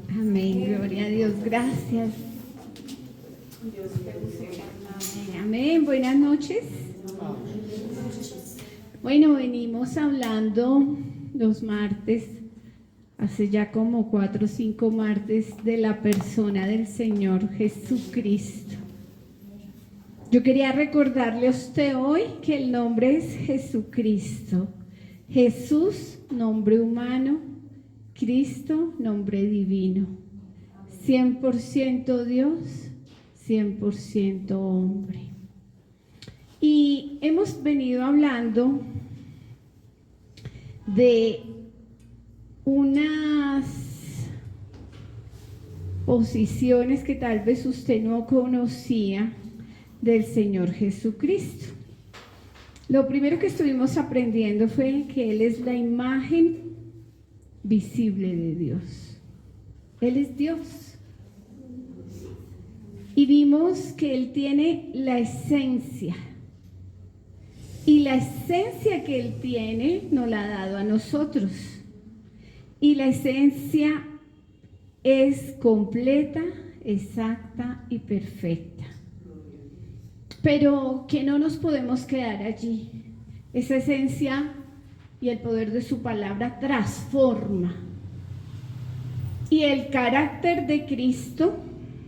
Amén, gloria a Dios, gracias. Dios te use. Amén, amén, buenas noches. Bueno, venimos hablando los martes, hace ya como 4 o 5 martes, de la persona del Señor Jesucristo. Yo quería recordarle a usted hoy que el nombre es Jesucristo. Jesús, nombre humano, Cristo, nombre divino. 100% Dios, 100% hombre. Y hemos venido hablando de unas posiciones que tal vez usted no conocía del Señor Jesucristo. Lo primero que estuvimos aprendiendo fue que Él es la imagen visible de Dios. Él es Dios. Y vimos que Él tiene la esencia. Y la esencia que Él tiene nos la ha dado a nosotros. Y la esencia es completa, exacta y perfecta. Pero que no nos podemos quedar allí. Esa esencia y el poder de su palabra transforma. Y el carácter de Cristo,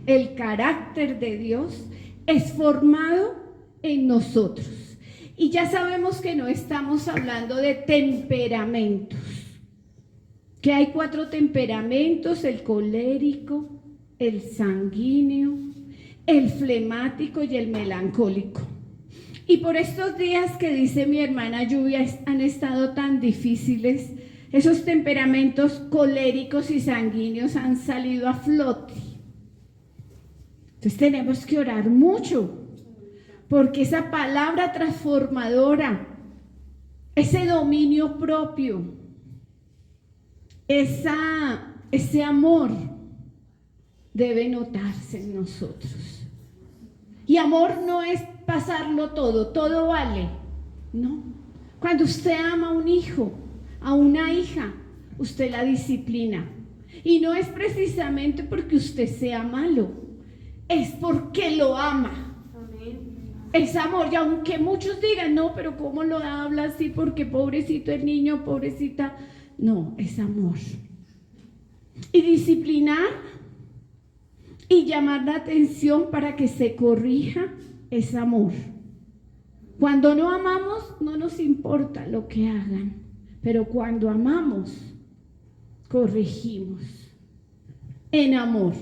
el carácter de Dios, es formado en nosotros. Y ya sabemos que no estamos hablando de temperamentos, que hay 4 temperamentos: el colérico, el sanguíneo, el flemático y el melancólico. Y por estos días que dice mi hermana Lluvia han estado tan difíciles, esos temperamentos coléricos y sanguíneos han salido a flote. Entonces tenemos que orar mucho, porque esa palabra transformadora, ese dominio propio, ese amor debe notarse en nosotros. Y amor no es pasarlo todo vale, no. Cuando usted ama a un hijo, a una hija, usted la disciplina. Y no es precisamente porque usted sea malo, es porque lo ama. Amén. Es amor. Y aunque muchos digan, no, pero ¿cómo lo habla así? Porque pobrecito el niño, pobrecita. No, es amor. Y disciplinar y llamar la atención para que se corrija es amor. Cuando no amamos, no nos importa lo que hagan, pero cuando amamos, corregimos en amor.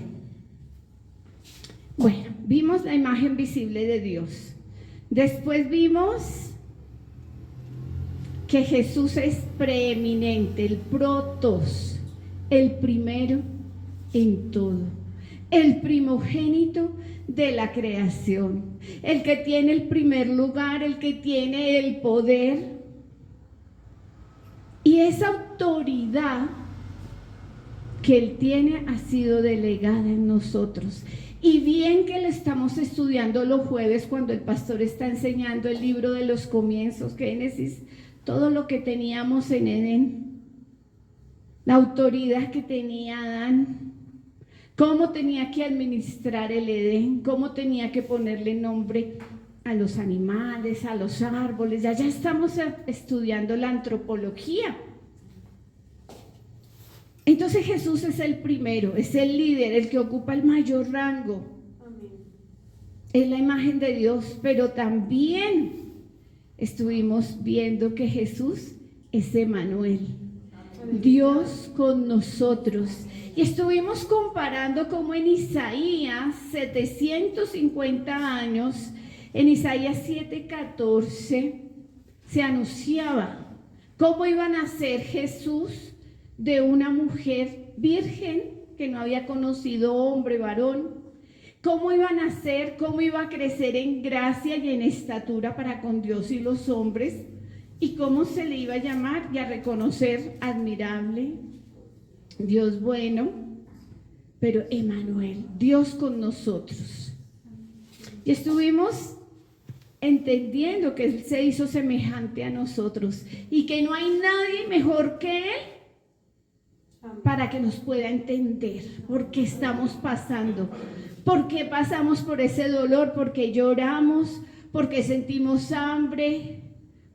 Bueno, vimos la imagen visible de Dios. Después vimos que Jesús es preeminente, el protos, el primero en todo, el primogénito de la creación, el que tiene el primer lugar, el que tiene el poder. Y esa autoridad que Él tiene ha sido delegada en nosotros. Y bien que le estamos estudiando los jueves cuando el pastor está enseñando el libro de los comienzos, Génesis, todo lo que teníamos en Edén, la autoridad que tenía Adán, cómo tenía que administrar el Edén, cómo tenía que ponerle nombre a los animales, a los árboles. Ya estamos estudiando la antropología. Entonces Jesús es el primero, es el líder, el que ocupa el mayor rango. Amén. Es la imagen de Dios, pero también estuvimos viendo que Jesús es Emmanuel, Dios con nosotros. Y estuvimos comparando cómo en Isaías 750 años, en Isaías 7:14, se anunciaba cómo iba a nacer Jesús de una mujer virgen que no había conocido hombre, varón, cómo iban a ser, cómo iba a crecer en gracia y en estatura para con Dios y los hombres, y cómo se le iba a llamar y a reconocer admirable, Dios bueno, pero Emmanuel, Dios con nosotros. Y estuvimos entendiendo que Él se hizo semejante a nosotros y que no hay nadie mejor que Él para que nos pueda entender por qué estamos pasando, por qué pasamos por ese dolor, por qué lloramos, porque sentimos hambre,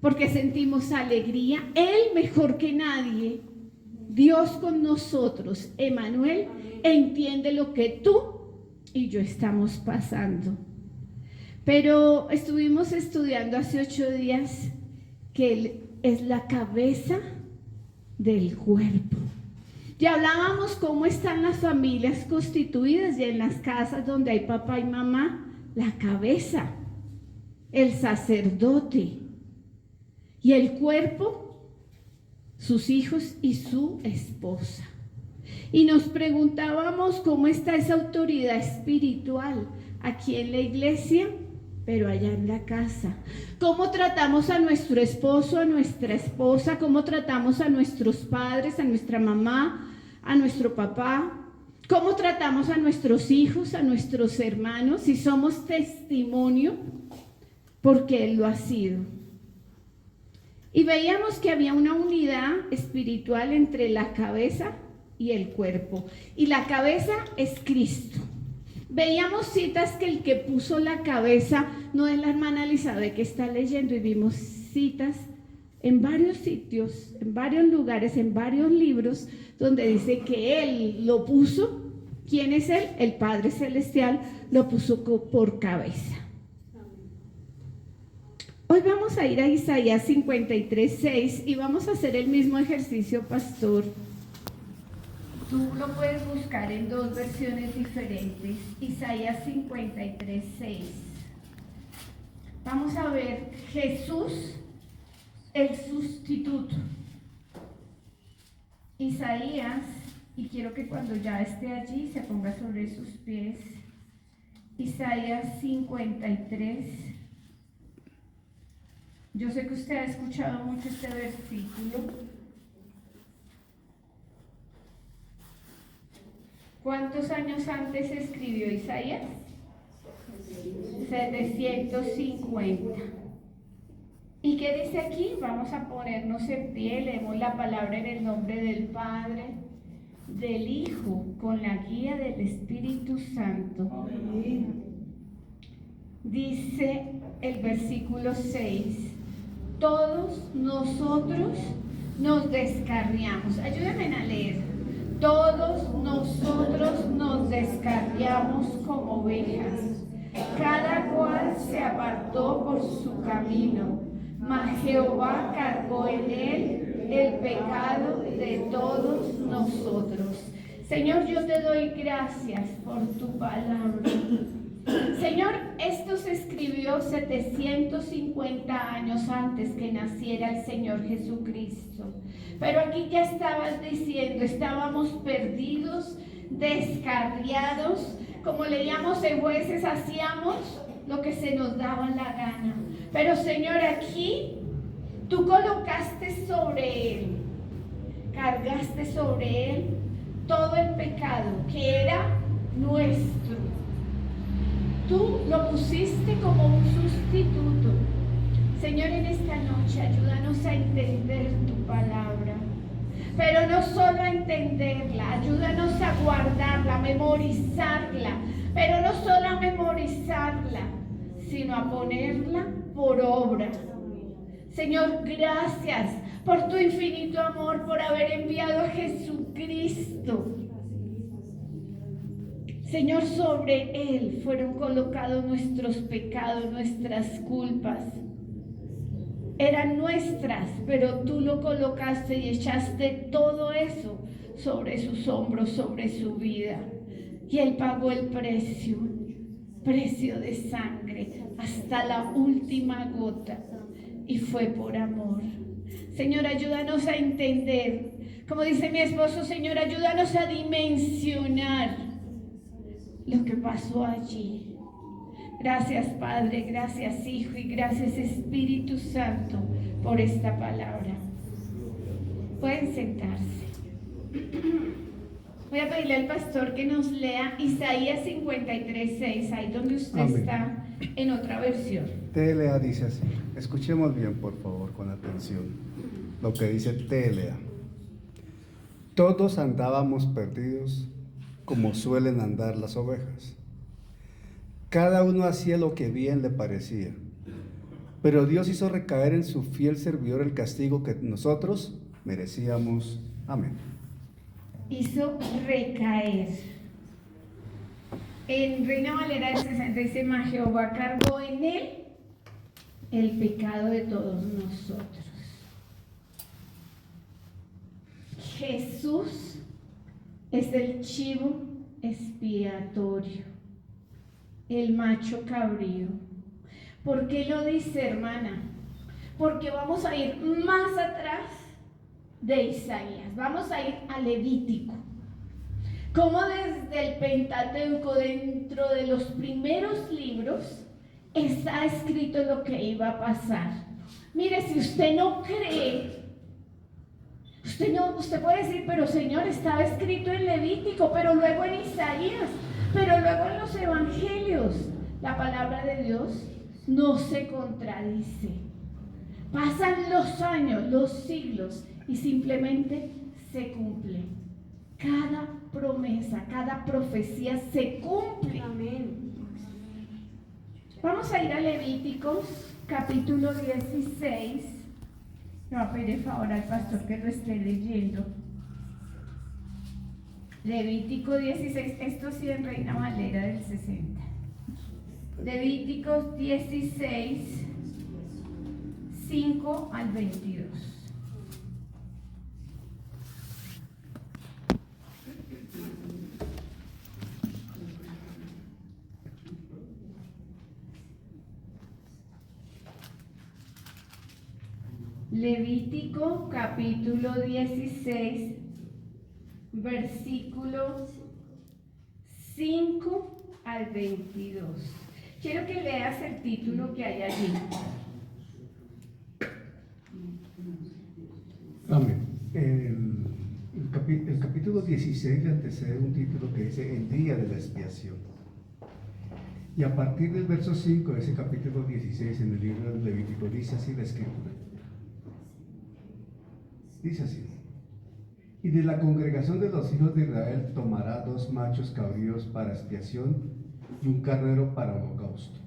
porque sentimos alegría. Él mejor que nadie, Dios con nosotros, Emmanuel, entiende lo que tú y yo estamos pasando. Pero estuvimos estudiando hace 8 días que Él es la cabeza del cuerpo. Ya hablábamos cómo están las familias constituidas y en las casas donde hay papá y mamá, la cabeza, el sacerdote y el cuerpo, sus hijos y su esposa. Y nos preguntábamos cómo está esa autoridad espiritual aquí en la iglesia, pero allá en la casa. ¿Cómo tratamos a nuestro esposo, a nuestra esposa? ¿Cómo tratamos a nuestros padres, a nuestra mamá, a nuestro papá? ¿Cómo tratamos a nuestros hijos, a nuestros hermanos? Si somos testimonio, porque Él lo ha sido. Y veíamos que había una unidad espiritual entre la cabeza y el cuerpo. Y la cabeza es Cristo. Veíamos citas que el que puso la cabeza no es la hermana Elizabeth que está leyendo, y vimos citas en varios sitios, en varios lugares, en varios libros, donde dice que Él lo puso. ¿Quién es Él? El Padre Celestial lo puso por cabeza. Hoy vamos a ir a Isaías 53:6 y vamos a hacer el mismo ejercicio, pastor. Tú lo puedes buscar en 2 versiones diferentes. Isaías 53:6. Vamos a ver Jesús, el sustituto. Isaías, y quiero que cuando ya esté allí se ponga sobre sus pies. Isaías 53. Yo sé que usted ha escuchado mucho este versículo. ¿Cuántos años antes escribió Isaías? 750. ¿Y qué dice aquí? Vamos a ponernos en pie, leemos la palabra en el nombre del Padre, del Hijo, con la guía del Espíritu Santo. Dice el versículo 6, todos nosotros nos descarriamos. Ayúdenme a leer. Todos nosotros nos descarriamos como ovejas, cada cual se apartó por su camino, mas Jehová cargó en él el pecado de todos nosotros. Señor, yo te doy gracias por tu palabra. Señor, esto se escribió 750 años antes que naciera el Señor Jesucristo. Pero aquí ya estabas diciendo, estábamos perdidos, descarriados, como leíamos en Jueces, hacíamos lo que se nos daba la gana. Pero Señor, aquí tú colocaste sobre Él, cargaste sobre Él todo el pecado que era nuestro. Tú lo pusiste como un sustituto. Señor, en esta noche ayúdanos a entender tu palabra, pero no solo a entenderla, ayúdanos a guardarla, a memorizarla, pero no solo a memorizarla, sino a ponerla por obra. Señor, gracias por tu infinito amor, por haber enviado a Jesucristo. Señor, sobre Él fueron colocados nuestros pecados, nuestras culpas. Eran nuestras, pero tú lo colocaste y echaste todo eso sobre sus hombros, sobre su vida. Y Él pagó el precio de sangre, hasta la última gota. Y fue por amor. Señor, ayúdanos a entender. Como dice mi esposo, Señor, ayúdanos a dimensionar lo que pasó allí. Gracias Padre, gracias Hijo y gracias Espíritu Santo por esta palabra. Pueden sentarse. Voy a pedirle al pastor que nos lea Isaías 53:6, ahí donde usted Amén. está en otra versión. TLA dice así. Escuchemos bien, por favor, con atención. Lo que dice TLA. Todos andábamos perdidos como suelen andar las ovejas. Cada uno hacía lo que bien le parecía. Pero Dios hizo recaer en su fiel servidor el castigo que nosotros merecíamos. Amén. Hizo recaer. En Reina Valera del 60 dice: mas Jehová cargó en él el pecado de todos nosotros. Jesús es el chivo expiatorio, el macho cabrío. ¿Por qué lo dice, hermana? Porque vamos a ir más atrás de Isaías, vamos a ir a Levítico. Como desde el Pentateuco, dentro de los primeros libros, está escrito lo que iba a pasar. Mire, si usted no cree, usted puede decir: pero Señor, estaba escrito en Levítico, pero luego en Isaías, pero luego en los evangelios. La palabra de Dios no se contradice. Pasan los años, los siglos, y simplemente se cumple. Cada promesa, cada profecía se cumple. Amén. Vamos a ir a Levíticos, capítulo 16. Le voy a pedir el favor al pastor que lo esté leyendo. Levítico 16, esto sí en Reina Valera del 60. Levíticos 16, 5 al 22. Levítico capítulo 16, versículos 5 al 22. Quiero que leas el título que hay allí. Amén. El capítulo 16 le antecede un título que dice el día de la expiación. Y a partir del verso 5 de ese capítulo 16 en el libro de Levítico dice así la escritura. Dice así: y de la congregación de los hijos de Israel tomará 2 machos cabríos para expiación y un carnero para holocausto.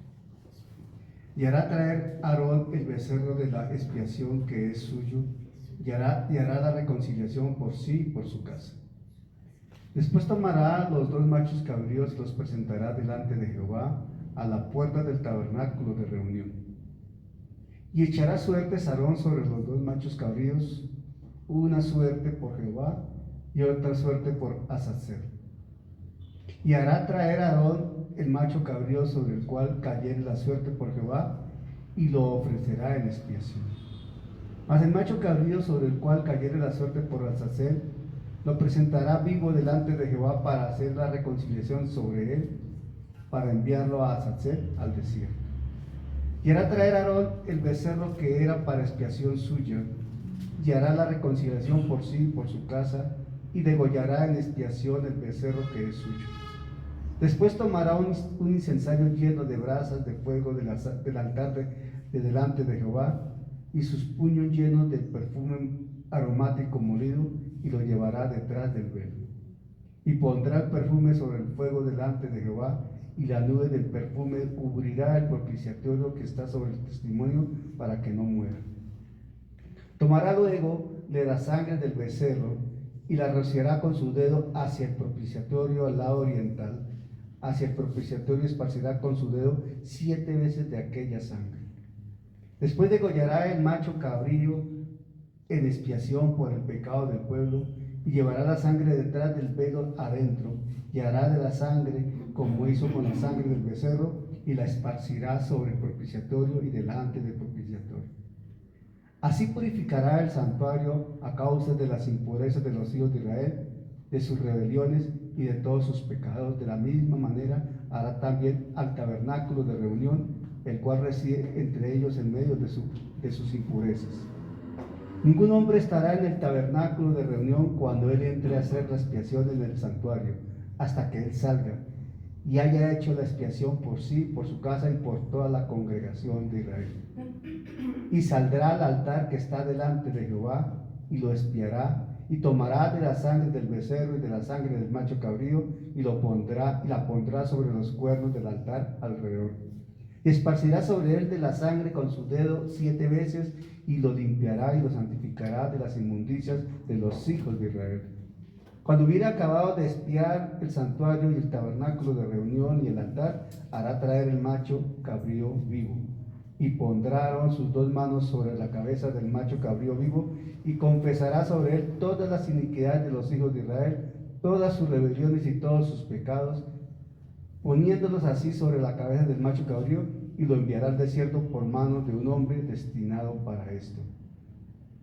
Y hará traer Aarón el becerro de la expiación que es suyo, y hará la reconciliación por sí y por su casa. Después tomará los 2 machos cabríos y los presentará delante de Jehová a la puerta del tabernáculo de reunión. Y echará suertes Aarón sobre los 2 machos cabríos, una suerte por Jehová y otra suerte por Azazel. Y hará traer a Aarón el macho cabrío sobre el cual cayere la suerte por Jehová, y lo ofrecerá en expiación. Mas el macho cabrío sobre el cual cayere la suerte por Azazel, lo presentará vivo delante de Jehová para hacer la reconciliación sobre él, para enviarlo a Azazel al desierto. Y hará traer a Aarón el becerro que era para expiación suya, y hará la reconciliación por sí y por su casa, y degollará en expiación el becerro que es suyo. Después tomará un incensario lleno de brasas de fuego del altar de delante de Jehová, y sus puños llenos de perfume aromático molido, y lo llevará detrás del velo. Y pondrá el perfume sobre el fuego delante de Jehová, y la nube del perfume cubrirá el propiciatorio que está sobre el testimonio, para que no muera. Tomará luego de la sangre del becerro y la rociará con su dedo hacia el propiciatorio al lado oriental. Hacia el propiciatorio esparcirá con su dedo 7 veces de aquella sangre. Después degollará el macho cabrío en expiación por el pecado del pueblo, y llevará la sangre detrás del velo adentro, y hará de la sangre como hizo con la sangre del becerro, y la esparcirá sobre el propiciatorio y delante del propiciatorio. Así purificará el santuario a causa de las impurezas de los hijos de Israel, de sus rebeliones y de todos sus pecados. De la misma manera hará también al tabernáculo de reunión, el cual reside entre ellos en medio de sus impurezas. Ningún hombre estará en el tabernáculo de reunión cuando él entre a hacer la expiación en el santuario, hasta que él salga y haya hecho la expiación por sí, por su casa y por toda la congregación de Israel. Y saldrá al altar que está delante de Jehová y lo expiará, y tomará de la sangre del becerro y de la sangre del macho cabrío y la pondrá sobre los cuernos del altar alrededor. Y esparcirá sobre él de la sangre con su dedo 7 veces, y lo limpiará y lo santificará de las inmundicias de los hijos de Israel. Cuando hubiera acabado de expiar el santuario y el tabernáculo de reunión y el altar, hará traer el macho cabrío vivo, y pondrá sus 2 manos sobre la cabeza del macho cabrío vivo, y confesará sobre él todas las iniquidades de los hijos de Israel, todas sus rebeliones y todos sus pecados, poniéndolos así sobre la cabeza del macho cabrío, y lo enviará al desierto por manos de un hombre destinado para esto.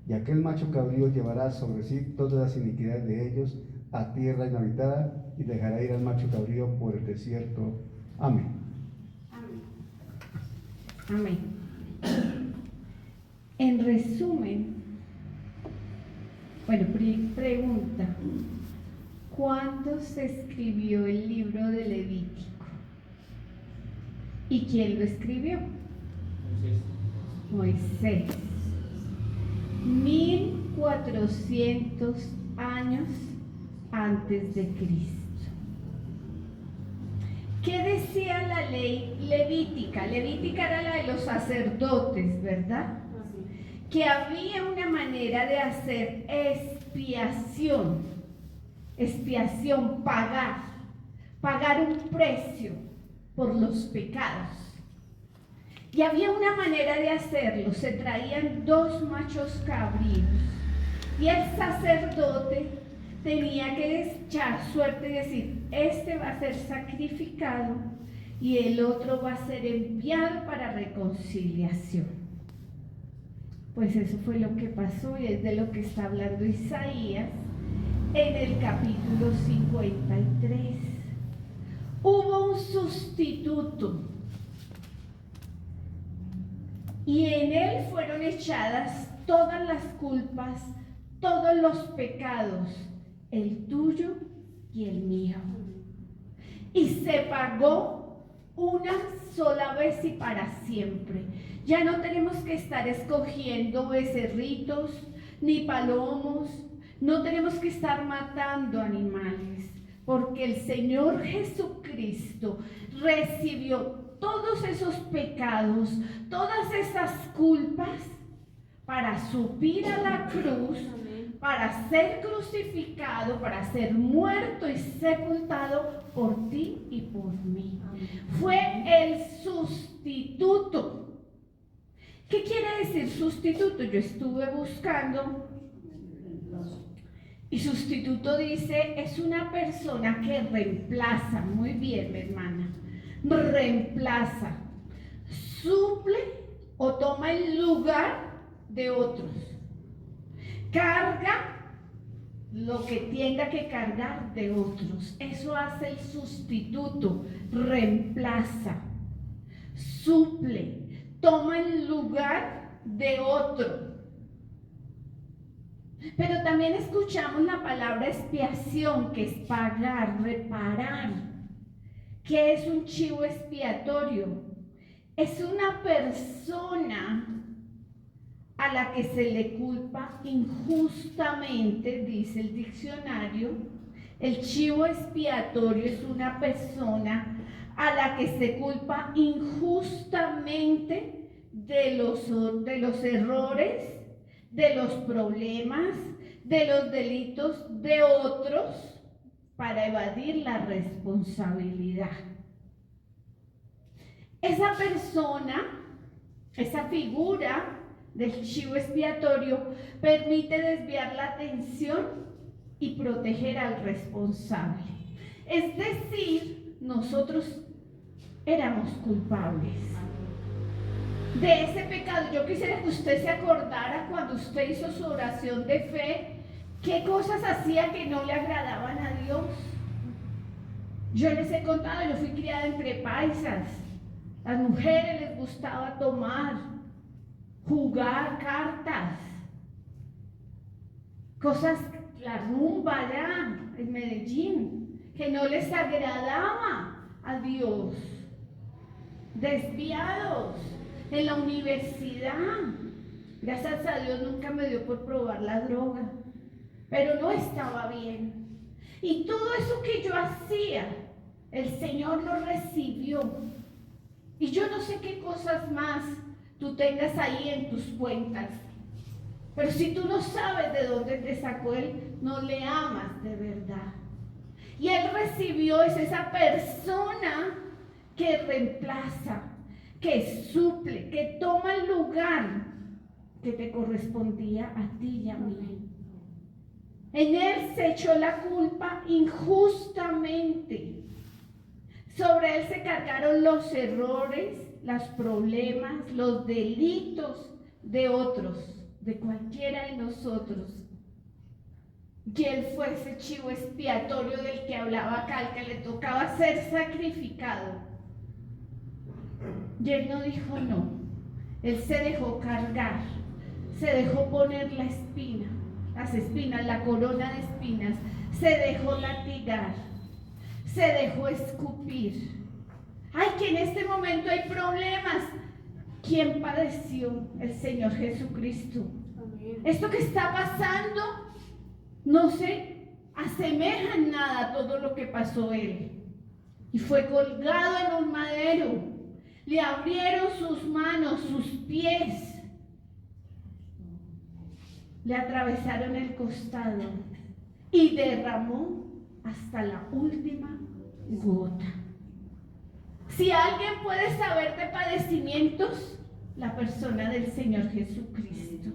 Y aquel macho cabrío llevará sobre sí todas las iniquidades de ellos a tierra inhabitada, y dejará ir al macho cabrío por el desierto. Amén. Amén. En resumen, bueno, pregunta: ¿cuándo se escribió el libro de Levítico? ¿Y quién lo escribió? Moisés. 1400 años antes de Cristo. ¿Qué decía la ley levítica? Levítica era la de los sacerdotes, ¿verdad? Que había una manera de hacer expiación, pagar un precio por los pecados. Y había una manera de hacerlo: se traían 2 machos cabríos y el sacerdote tenía que echar suerte y decir: este va a ser sacrificado y el otro va a ser enviado para reconciliación. Pues eso fue lo que pasó, y es de lo que está hablando Isaías en el capítulo 53. Hubo un sustituto, y en él fueron echadas todas las culpas, todos los pecados, el tuyo y el mío. Y se pagó una sola vez y para siempre. Ya no tenemos que estar escogiendo becerritos ni palomos, no tenemos que estar matando animales, porque el Señor Jesucristo recibió todos esos pecados, todas esas culpas, para subir a la cruz, para ser crucificado, para ser muerto y sepultado por ti y por mí. Fue el sustituto. ¿Qué quiere decir sustituto? Yo estuve buscando, y sustituto dice, es una persona que reemplaza. Muy bien, mi hermana. Reemplaza, suple o toma el lugar de otros. Carga lo que tenga que cargar de otros. Eso hace el sustituto. Reemplaza, suple, toma el lugar de otro. Pero también escuchamos la palabra expiación, que es pagar, reparar. ¿Qué es un chivo expiatorio? Es una persona a la que se le culpa injustamente, dice el diccionario. El chivo expiatorio es una persona a la que se culpa injustamente de los errores, de los problemas, de los delitos de otros, para evadir la responsabilidad. Esa persona, esa figura del chivo expiatorio, permite desviar la atención y proteger al responsable. Es decir, nosotros éramos culpables de ese pecado. Yo quisiera que usted se acordara, cuando usted hizo su oración de fe, qué cosas hacía que no le agradaban a Dios. Yo les he contado, yo fui criada entre paisas. Las mujeres les gustaba tomar, jugar cartas, cosas, la rumba allá en Medellín, que no les agradaba a Dios. Desviados en la universidad. Gracias a Dios nunca me dio por probar la droga, pero no estaba bien. Y todo eso que yo hacía, el Señor lo recibió. Y yo no sé qué cosas más tú tengas ahí en tus cuentas, pero si tú no sabes de dónde te sacó Él, no le amas de verdad. Y Él recibió, es esa persona que reemplaza, que suple, que toma el lugar que te correspondía a ti y a mí. En Él se echó la culpa injustamente. Sobre Él se cargaron los errores, los problemas, los delitos de otros, de cualquiera de nosotros. Y Él fue ese chivo expiatorio del que hablaba acá, el que le tocaba ser sacrificado. Y Él no dijo no. Él se dejó cargar, se dejó poner la espina, las espinas, la corona de espinas, se dejó latigar, se dejó escupir. Ay, que en este momento hay problemas. ¿Quién padeció? El Señor Jesucristo. Amén. Esto que está pasando no se asemeja en nada a todo lo que pasó Él. Y fue colgado en un madero. Le abrieron sus manos, sus pies. Le atravesaron el costado y derramó hasta la última gota. Si alguien puede saber de padecimientos, la persona del Señor Jesucristo.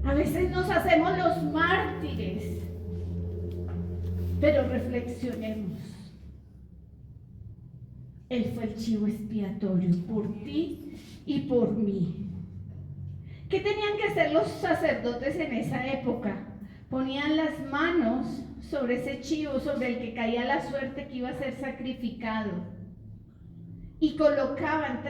A veces nos hacemos los mártires, pero reflexionemos. Él fue el chivo expiatorio por ti y por mí. ¿Qué tenían que hacer los sacerdotes en esa época? Ponían las manos sobre ese chivo, sobre el que caía la suerte que iba a ser sacrificado. Y colocaban,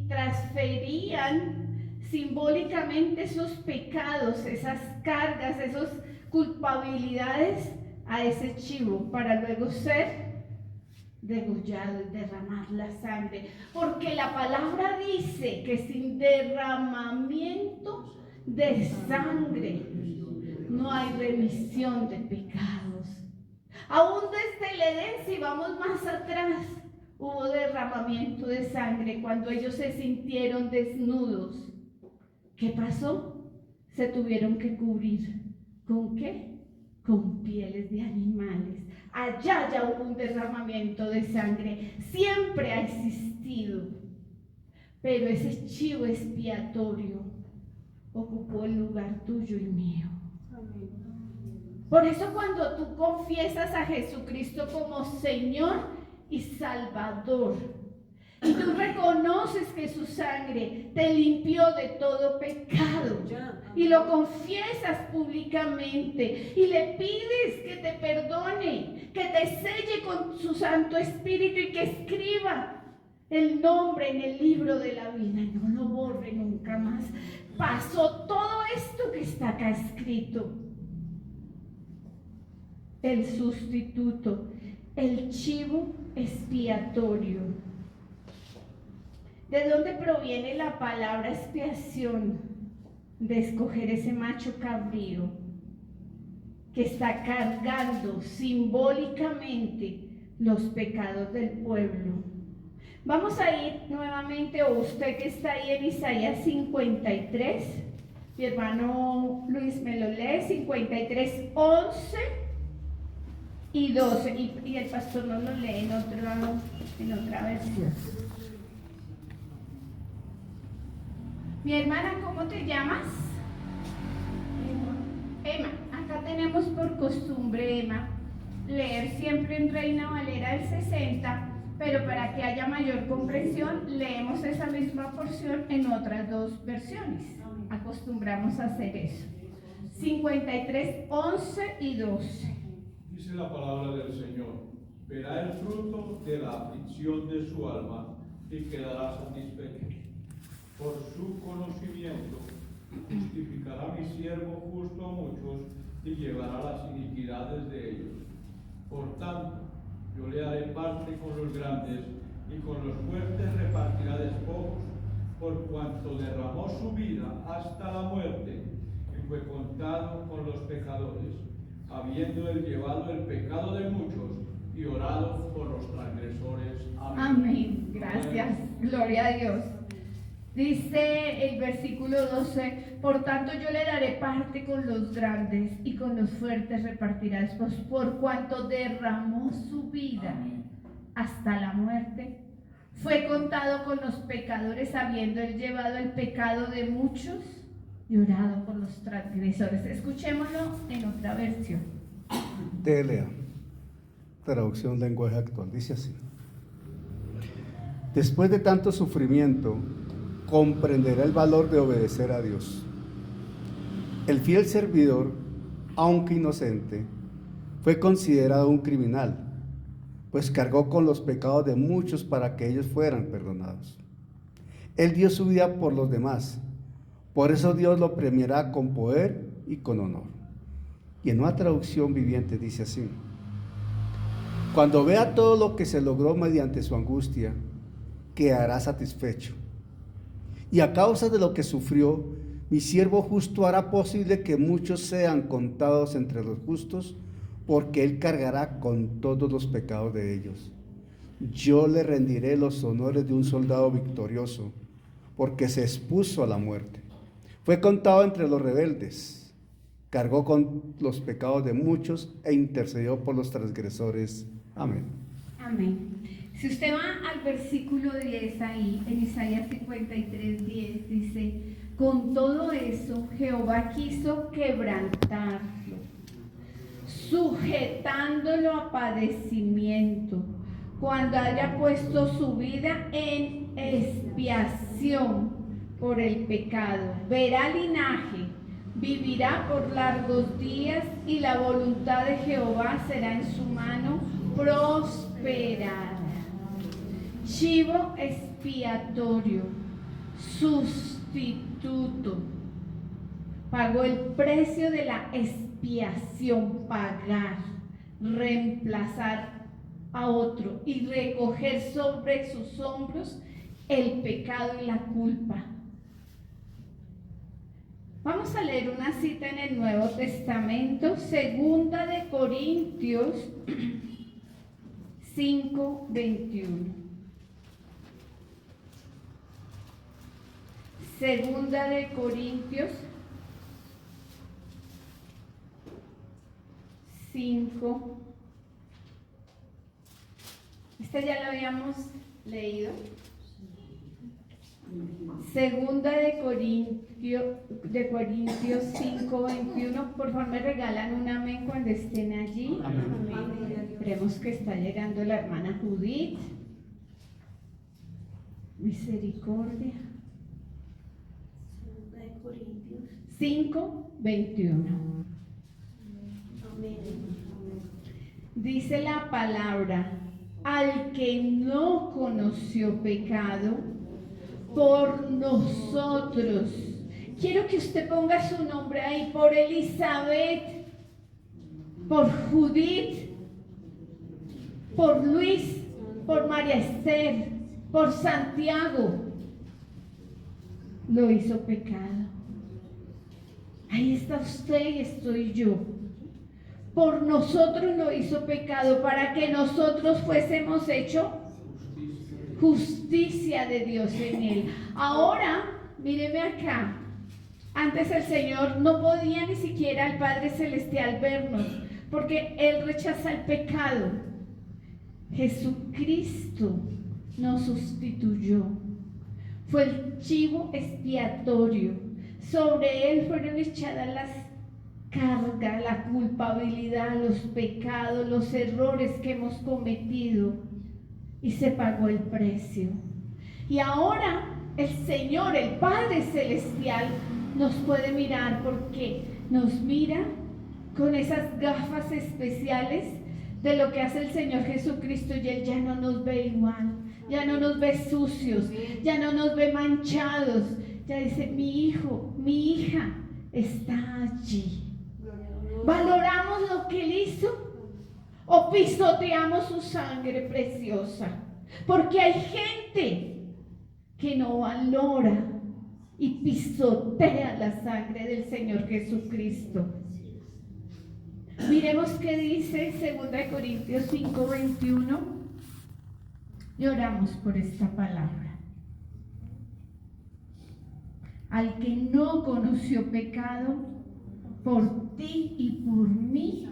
transferían simbólicamente esos pecados, esas cargas, esas culpabilidades a ese chivo para luego ser degollado y derramar la sangre, porque la palabra dice que sin derramamiento de sangre no hay remisión de pecados. Aún desde el Edén, si vamos más atrás, hubo derramamiento de sangre cuando ellos se sintieron desnudos. ¿Qué pasó? Se tuvieron que cubrir. ¿Con qué? Con pieles de animales. Allá ya hubo un derramamiento de sangre, siempre ha existido, pero ese chivo expiatorio ocupó el lugar tuyo y mío. Por eso cuando tú confiesas a Jesucristo como Señor y Salvador, y tú reconoces que su sangre te limpió de todo pecado y lo confiesas públicamente y le pides que te perdone, que te selle con su Santo Espíritu y que escriba el nombre en el libro de la vida y no lo borre nunca más. Pasó todo esto que está acá escrito. El sustituto, el chivo expiatorio. ¿De dónde proviene la palabra expiación? De escoger ese macho cabrío que está cargando simbólicamente los pecados del pueblo. Vamos a ir nuevamente, o usted que está ahí en Isaías 53, mi hermano Luis me lo lee, 53, 11 y 12, y el pastor nos lo lee en otra versión. Mi hermana, ¿cómo te llamas? Emma. Acá tenemos por costumbre, Emma, leer siempre en Reina Valera del 60, pero para que haya mayor comprensión, leemos esa misma porción en otras dos versiones. Acostumbramos a hacer eso. 53, 11 y 12. Dice la palabra del Señor: verá el fruto de la aflicción de su alma y quedará satisfecho. Por su conocimiento justificará mi siervo justo a muchos y llevará las iniquidades de ellos. Por tanto, yo le haré parte con los grandes y con los fuertes repartirá despojos, por cuanto derramó su vida hasta la muerte y fue contado con los pecadores, habiendo él llevado el pecado de muchos y orado por los transgresores. Amén. Amén. Gracias. Amén. Gloria a Dios. Dice el versículo 12, por tanto yo le daré parte con los grandes y con los fuertes repartirá después, por cuanto derramó su vida Amén. hasta la muerte. Fue contado con los pecadores, habiendo él llevado el pecado de muchos y orado por los transgresores. Escuchémoslo en otra versión. TLA, traducción lenguaje actual, dice así: después de tanto sufrimiento, comprenderá el valor de obedecer a Dios. El fiel servidor, aunque inocente, fue considerado un criminal, pues cargó con los pecados de muchos para que ellos fueran perdonados. Él dio su vida por los demás, por eso Dios lo premiará con poder y con honor. Y en una traducción viviente dice así: cuando vea todo lo que se logró mediante su angustia, quedará satisfecho. Y a causa de lo que sufrió, mi siervo justo hará posible que muchos sean contados entre los justos, porque él cargará con todos los pecados de ellos. Yo le rendiré los honores de un soldado victorioso, porque se expuso a la muerte. Fue contado entre los rebeldes, cargó con los pecados de muchos e intercedió por los transgresores. Amén. Amén. Si usted va al versículo 10 ahí, en Isaías 53:10, dice, con todo eso Jehová quiso quebrantarlo, sujetándolo a padecimiento, cuando haya puesto su vida en expiación por el pecado. Verá linaje, vivirá por largos días, y la voluntad de Jehová será en su mano prosperada. Chivo expiatorio, sustituto, pagó el precio de la expiación, pagar, reemplazar a otro y recoger sobre sus hombros el pecado y la culpa. Vamos a leer una cita en el Nuevo Testamento, 2 de Corintios 5:21. Segunda de Corintios 5. Este ya lo habíamos leído. Segunda de Corintios 5:21. Por favor, me regalan un amén cuando estén allí. Amén. Esperemos que está llegando la hermana Judith. Misericordia. 5:21. Dice la palabra: al que no conoció pecado, por nosotros. Quiero que usted ponga su nombre ahí, por Elizabeth, por Judith, por Luis, por María Esther, por Santiago. Lo hizo pecado. Ahí está usted y estoy yo. Por nosotros lo hizo pecado, para que nosotros fuésemos hechos justicia de Dios en él. Ahora, míreme acá. Antes el Señor no podía ni siquiera el Padre Celestial vernos, porque Él rechaza el pecado. Jesucristo nos sustituyó. Fue el chivo expiatorio. Sobre Él fueron echadas las cargas, la culpabilidad, los pecados, los errores que hemos cometido, y se pagó el precio. Y ahora el Señor, el Padre Celestial, nos puede mirar, porque nos mira con esas gafas especiales de lo que hace el Señor Jesucristo y Él ya no nos ve igual, ya no nos ve sucios, ya no nos ve manchados, ya dice, mi hijo, mi hija está allí. ¿Valoramos lo que Él hizo o pisoteamos su sangre preciosa? Porque hay gente que no valora y pisotea la sangre del Señor Jesucristo. Miremos qué dice 2 Corintios 5:21 y oramos por esta palabra. Al que no conoció pecado, por ti y por mí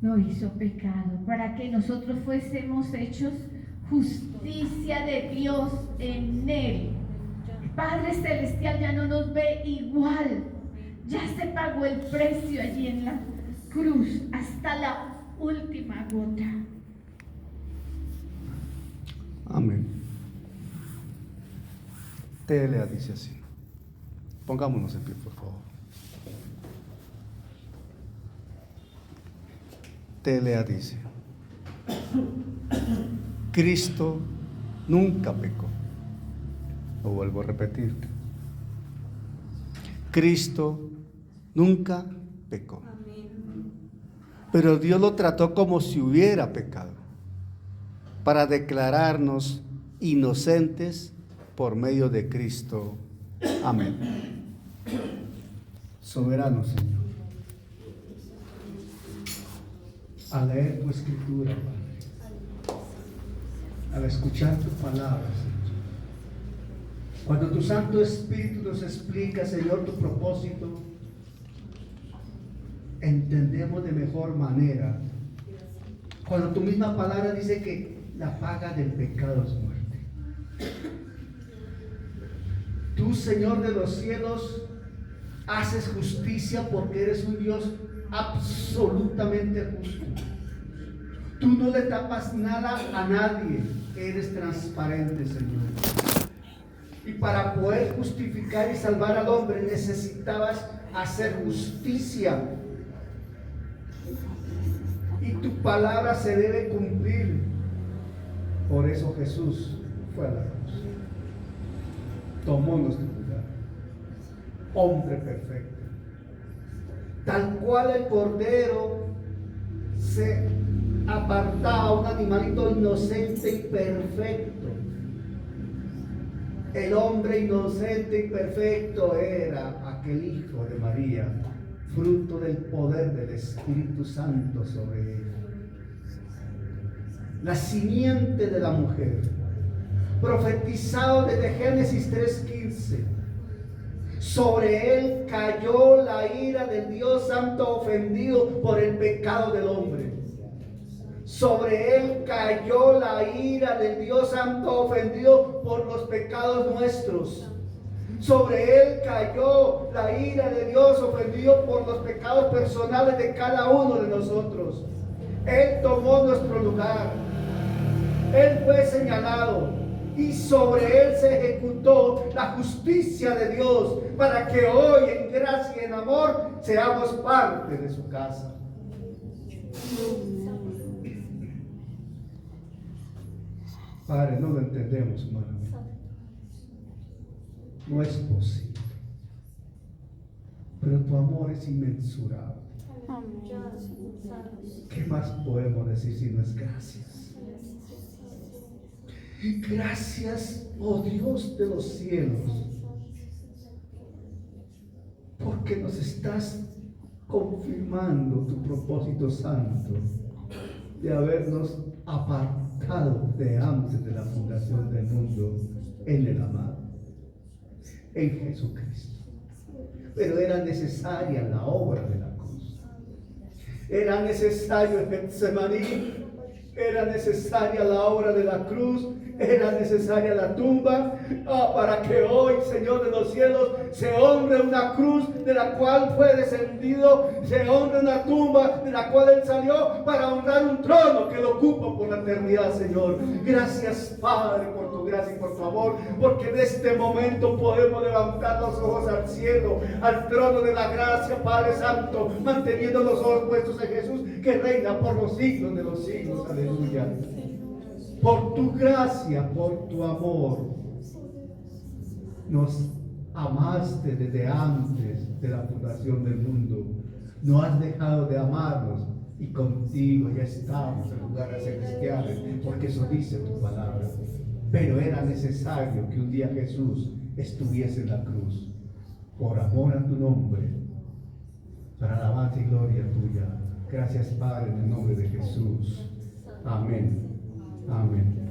lo hizo pecado, para que nosotros fuésemos hechos justicia de Dios en Él. El Padre Celestial ya no nos ve igual. Ya se pagó el precio allí en la cruz hasta la última gota. Amén. TLA dice así. Pongámonos en pie, por favor. TLA dice: Cristo nunca pecó. Lo vuelvo a repetir. Cristo nunca pecó. Pero Dios lo trató como si hubiera pecado, para declararnos inocentes por medio de Cristo. Amén. Soberano Señor, al leer tu escritura, Padre, al escuchar tu palabra, Señor, cuando tu Santo Espíritu nos explica, Señor, tu propósito, entendemos de mejor manera. Cuando tu misma palabra dice que la paga del pecado es muerte. Tú, Señor de los cielos, haces justicia porque eres un Dios absolutamente justo. Tú no le tapas nada a nadie, eres transparente, Señor. Y para poder justificar y salvar al hombre necesitabas hacer justicia. Y tu palabra se debe cumplir. Por eso Jesús fue a la cruz. Tomó nuestro lugar. Hombre perfecto. Tal cual el cordero se apartaba, un animalito inocente y perfecto. El hombre inocente y perfecto era aquel hijo de María, fruto del poder del Espíritu Santo sobre él. La simiente de la mujer, profetizado desde Génesis 3:15. Sobre él cayó la ira del Dios Santo ofendido por el pecado del hombre. Sobre él cayó la ira del Dios Santo ofendido por los pecados nuestros. Sobre él cayó la ira de Dios ofendido por los pecados personales de cada uno de nosotros. Él tomó nuestro lugar. Él fue señalado y sobre él se ejecutó la justicia de Dios para que hoy en gracia y en amor seamos parte de su casa. Padre, no lo entendemos, hermano. No es posible. Pero tu amor es inmensurable. ¿Qué más podemos decir si no es gracias? Gracias, oh Dios de los cielos, porque nos estás confirmando tu propósito santo de habernos apartado de antes de la fundación del mundo en el amado, en Jesucristo. Pero era necesaria la obra de la cruz. Era necesario el Getsemaní. Era necesaria la obra de la cruz. Era necesaria la tumba para que hoy, Señor de los cielos, se honre una cruz de la cual fue descendido, se honre una tumba de la cual Él salió para honrar un trono que lo ocupa por la eternidad, Señor. Gracias, Padre, por tu gracia y por tu amor, porque en este momento podemos levantar los ojos al cielo, al trono de la gracia, Padre Santo, manteniendo los ojos puestos en Jesús, que reina por los siglos de los siglos. Aleluya. Por tu gracia, por tu amor, nos amaste desde antes de la fundación del mundo. No has dejado de amarnos y contigo ya estamos en lugares celestiales, porque eso dice tu palabra. Pero era necesario que un día Jesús estuviese en la cruz, por amor a tu nombre, para alabanza y gloria tuya. Gracias, Padre, en el nombre de Jesús. Amén. Amén.